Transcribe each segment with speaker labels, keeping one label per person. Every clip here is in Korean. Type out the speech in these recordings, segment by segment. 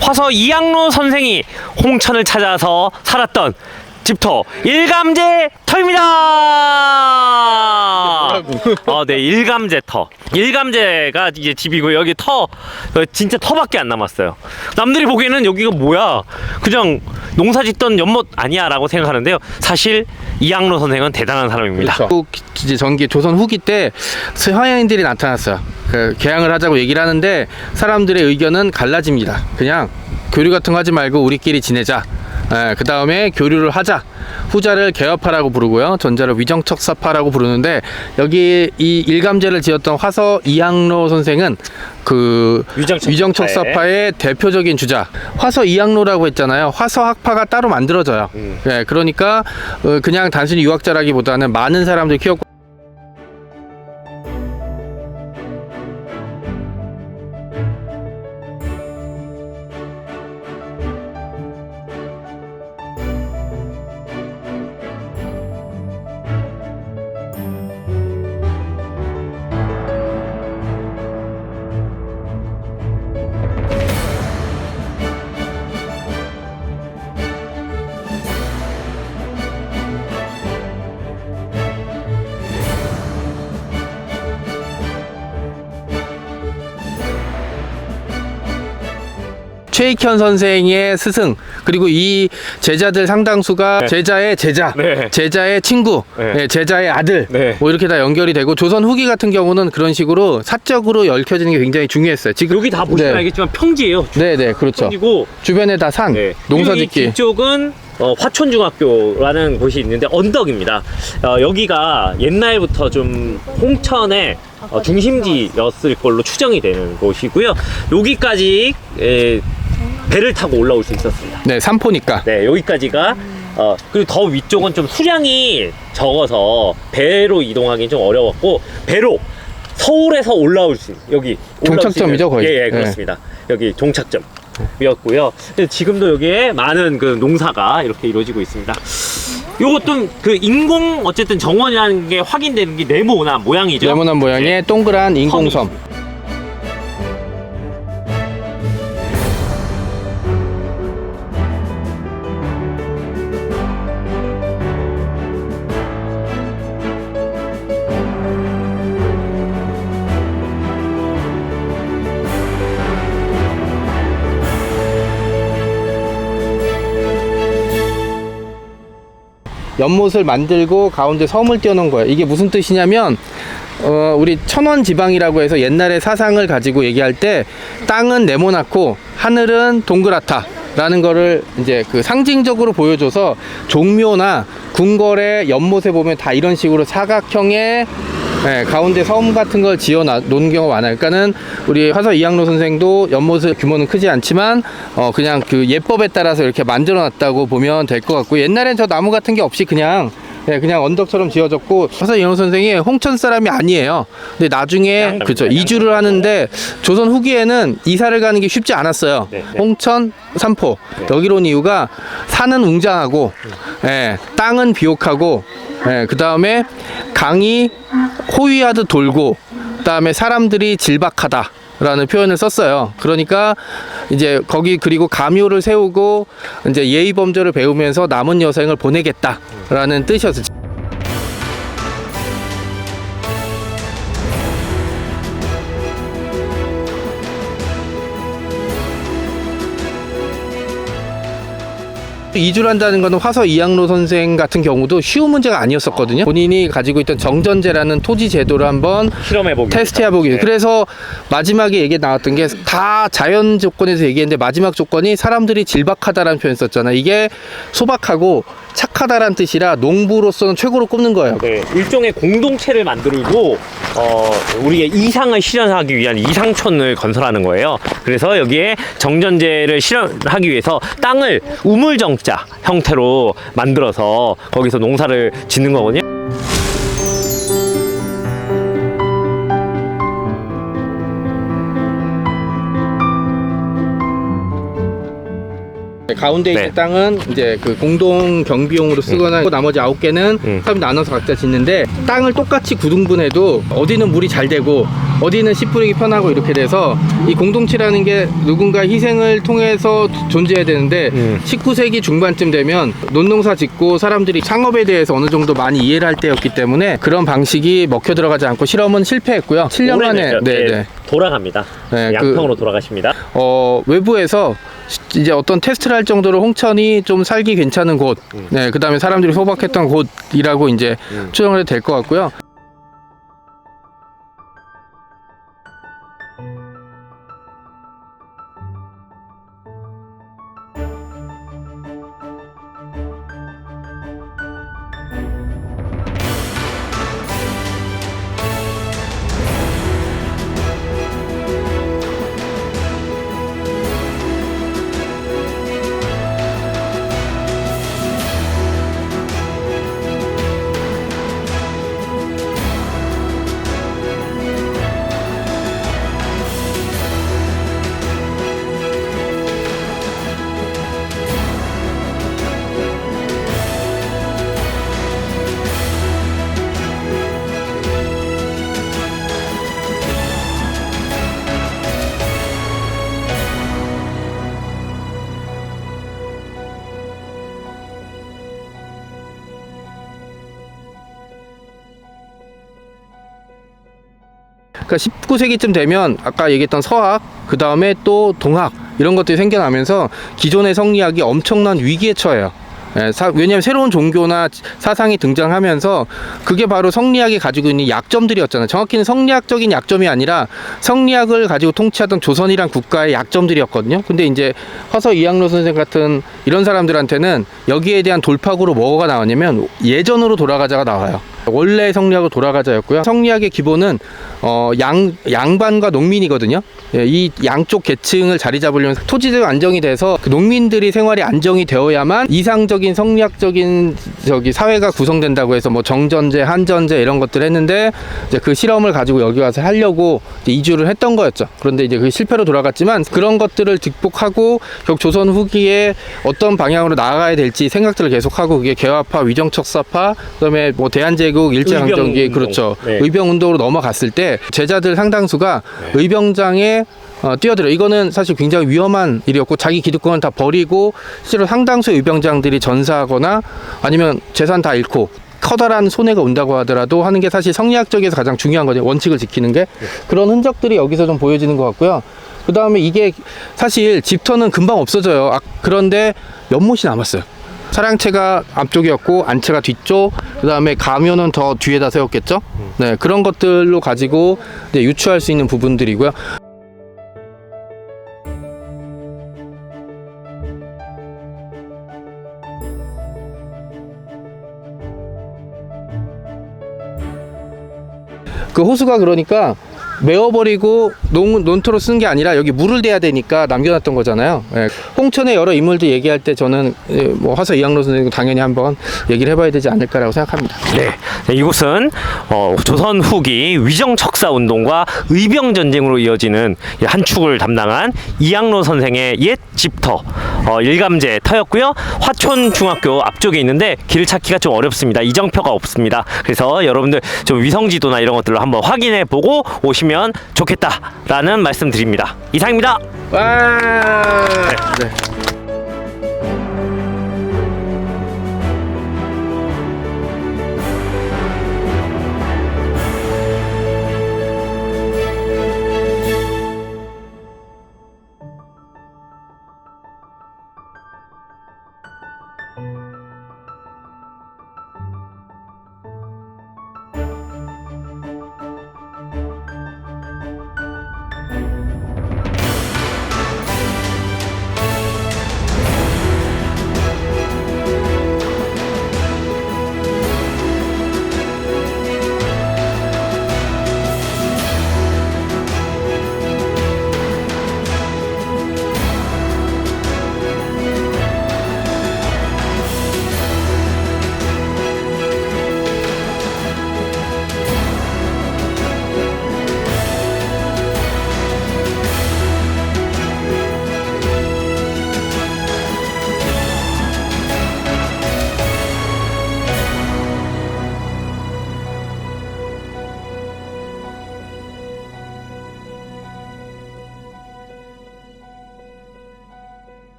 Speaker 1: 화서 이양로 선생이 홍천을 찾아서 살았던 집터 일감제터입니다. 네, 일감제터. 일감제가 이제 집이고 여기 진짜 터밖에 안 남았어요. 남들이 보기에는 여기가 뭐야? 그냥 농사짓던 연못 아니야라고 생각하는데요. 사실 이양로 선생은 대단한 사람입니다.
Speaker 2: 그렇죠. 이제 전기 조선 후기 때 서양인들이 나타났어요. 개항을 하자고 얘기를 하는데 사람들의 의견은 갈라집니다. 그냥 교류 같은 거 하지 말고 우리끼리 지내자. 그 다음에 교류를 하자. 후자를 개업하라고 부르고요, 전자를 위정척사파라고 부르는데, 여기 이 일감제를 지었던 화서 이양로 선생은 그 위정척사파의 대표적인 주자. 화서 이양로라고 했잖아요. 화서학파가 따로 만들어져요. 그러니까 그냥 단순히 유학자라기보다는 많은 사람들 키웠고, 최익현 선생의 스승, 그리고 이 제자들 상당수가 제자의 제자, 제자의 친구, 제자의 아들, 뭐 이렇게 다 연결이 되고, 조선 후기 같은 경우는 그런 식으로 사적으로 얽혀지는 게 굉장히 중요했어요. 지금
Speaker 1: 여기 다 보시면 알겠지만 평지예요.
Speaker 2: 네네, 그렇죠.
Speaker 1: 평지고
Speaker 2: 주변에 다 산, 농사짓기.
Speaker 1: 이 뒤쪽은 화촌중학교라는 곳이 있는데 언덕입니다. 여기가 옛날부터 좀 홍천의 중심지였을 걸로 추정이 되는 곳이고요. 여기까지 배를 타고 올라올 수 있었습니다.
Speaker 2: 네, 산포니까.
Speaker 1: 네, 여기까지가 그리고 더 위쪽은 좀 수량이 적어서 배로 이동하기 좀 어려웠고, 배로 서울에서 올라올 수 있는, 여기
Speaker 2: 종착점이죠, 거의.
Speaker 1: 예, 그렇습니다. 여기 종착점이었고요. 지금도 여기에 많은 그 농사가 이렇게 이루어지고 있습니다. 요것도 그 인공 어쨌든 정원이라는 게 확인되는 게 네모난 모양이죠.
Speaker 2: 네모난 모양의 동그란 인공섬. 연못을 만들고 가운데 섬을 띄워놓은 거예요. 이게 무슨 뜻이냐면, 우리 천원 지방이라고 해서 옛날의 사상을 가지고 얘기할 때, 땅은 네모나고 하늘은 동그랗다 라는 거를 이제 그 상징적으로 보여줘서, 종묘나 궁궐의 연못에 보면 다 이런 식으로 사각형의 가운데 섬 같은 걸 지어 놓은 경우가 많아요. 그러니까는 우리 화서 이양로 선생도 연못의 규모는 크지 않지만 그냥 그 예법에 따라서 이렇게 만들어 놨다고 보면 될 것 같고, 옛날엔 저 나무 같은 게 없이 그냥 언덕처럼 지어졌고, 화서 이양로 선생이 홍천 사람이 아니에요. 근데 나중에 그렇죠, 이주를 하는데 조선 후기에는 이사를 가는 게 쉽지 않았어요. 홍천, 삼포 여기로 온 이유가 산은 웅장하고 땅은 비옥하고, 그 다음에 강이 호위하듯 돌고, 그 다음에 사람들이 질박하다 라는 표현을 썼어요. 그러니까 이제 거기 그리고 가묘를 세우고 이제 예의범절을 배우면서 남은 여생을 보내겠다 라는 뜻이었어요. 이주를 한다는 것은 화서 이양로 선생 같은 경우도 쉬운 문제가 아니었었거든요. 본인이 가지고 있던 정전제라는 토지 제도를 한번
Speaker 1: 실험해보기,
Speaker 2: 테스트해보기. 그래서 마지막에 얘기 나왔던 게 다 자연 조건에서 얘기했는데, 마지막 조건이 사람들이 질박하다라는 표현 썼잖아요. 이게 소박하고 착하다라는 뜻이라 농부로서는 최고로 꼽는 거예요.
Speaker 1: 일종의 공동체를 만들고 우리의 이상을 실현하기 위한 이상촌을 건설하는 거예요. 그래서 여기에 정전제를 실현하기 위해서 땅을 우물정자 형태로 만들어서 거기서 농사를 짓는 거거든요.
Speaker 2: 가운데
Speaker 1: 네.
Speaker 2: 있는 땅은 이제 그 공동 경비용으로 쓰거나 나머지 9개는 사람이 나눠서 각자 짓는데 땅을 똑같이 구등분해도 어디는 물이 잘 되고 어디는 씨 뿌리기 편하고 이렇게 돼서 이 공동체라는 게 누군가 희생을 통해서 존재해야 되는데 19세기 중반쯤 되면 논농사 짓고 사람들이 창업에 대해서 어느 정도 많이 이해를 할 때였기 때문에 그런 방식이 먹혀 들어가지 않고 실험은 실패했고요. 7년 만에
Speaker 1: 돌아갑니다.
Speaker 2: 네,
Speaker 1: 양평으로 돌아가십니다.
Speaker 2: 외부에서 이제 어떤 테스트를 할 정도로 홍천이 좀 살기 괜찮은 곳, 네, 그 다음에 사람들이 소박했던 곳이라고 이제 추정을 해도 될 것 같고요. 그러니까 19세기쯤 되면 아까 얘기했던 서학, 그 다음에 또 동학 이런 것들이 생겨나면서 기존의 성리학이 엄청난 위기에 처해요. 왜냐하면 새로운 종교나 사상이 등장하면서 그게 바로 성리학이 가지고 있는 약점들이었잖아요. 정확히는 성리학적인 약점이 아니라 성리학을 가지고 통치하던 조선이란 국가의 약점들이었거든요. 근데 이제 허서 이학로 선생 같은 이런 사람들한테는 여기에 대한 돌파구로 뭐가 나왔냐면 예전으로 돌아가자가 나와요. 원래 성리학으로 돌아가자였고요. 성리학의 기본은 양반과 농민이거든요. 이 양쪽 계층을 자리 잡으려면 토지적 안정이 돼서 그 농민들이 생활이 안정이 되어야만 이상적인 성리학적인 사회가 구성된다고 해서 뭐 정전제, 한전제 이런 것들을 했는데 이제 그 실험을 가지고 여기 와서 하려고 이제 이주를 했던 거였죠. 그런데 이제 그 실패로 돌아갔지만 그런 것들을 극복하고 결국 조선 후기에 어떤 방향으로 나아가야 될지 생각들을 계속하고 그게 개화파, 위정척사파, 그다음에 뭐 대한제국, 일제강점기 그렇죠. 네. 의병운동으로 넘어갔을 때 제자들 상당수가 의병장에 뛰어들어. 이거는 사실 굉장히 위험한 일이었고 자기 기득권을 다 버리고 실제로 상당수의 의병장들이 전사하거나 아니면 재산 다 잃고 커다란 손해가 온다고 하더라도 하는 게 사실 성리학적에서 가장 중요한 거죠. 원칙을 지키는 게. 그런 흔적들이 여기서 좀 보여지는 것 같고요. 그 다음에 이게 사실 집터는 금방 없어져요. 그런데 연못이 남았어요. 차량체가 앞쪽이었고 안체가 뒤쪽, 그 다음에 가면은 더 뒤에다 세웠겠죠. 네, 그런 것들로 가지고 이제 유추할 수 있는 부분들이고요. 그 호수가 그러니까 메워버리고 논토로 쓴 게 아니라 여기 물을 대야 되니까 남겨놨던 거잖아요. 예. 홍천의 여러 인물들 얘기할 때 저는 뭐 화서 이학로 선생님 당연히 한번 얘기를 해봐야 되지 않을까라고 생각합니다.
Speaker 1: 네, 이곳은 조선 후기 위정척사 운동과 의병 전쟁으로 이어지는 한 축을 담당한 이학로 선생의 옛 집터 일감제 터였고요. 화촌 중학교 앞쪽에 있는데 길을 찾기가 좀 어렵습니다. 이정표가 없습니다. 그래서 여러분들 좀 위성지도나 이런 것들로 한번 확인해 보고 오시면 좋겠다라는 말씀드립니다. 이상입니다.
Speaker 2: 와. 네.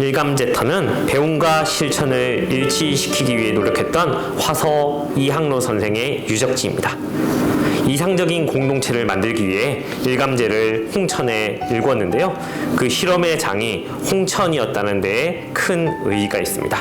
Speaker 1: 일감제터는 배움과 실천을 일치시키기 위해 노력했던 화서 이항로 선생의 유적지입니다. 이상적인 공동체를 만들기 위해 일감제를 홍천에 일궜는데요. 그 실험의 장이 홍천이었다는 데에 큰 의의가 있습니다.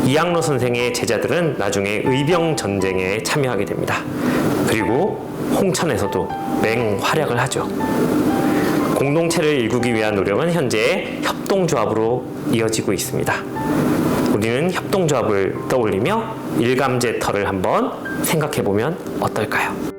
Speaker 1: 이항로 선생의 제자들은 나중에 의병 전쟁에 참여하게 됩니다. 그리고 홍천에서도 맹활약을 하죠. 공동체를 일구기 위한 노력은 현재 협동조합으로 이어지고 있습니다. 우리는 협동조합을 떠올리며 일감제터를 한번 생각해 보면 어떨까요?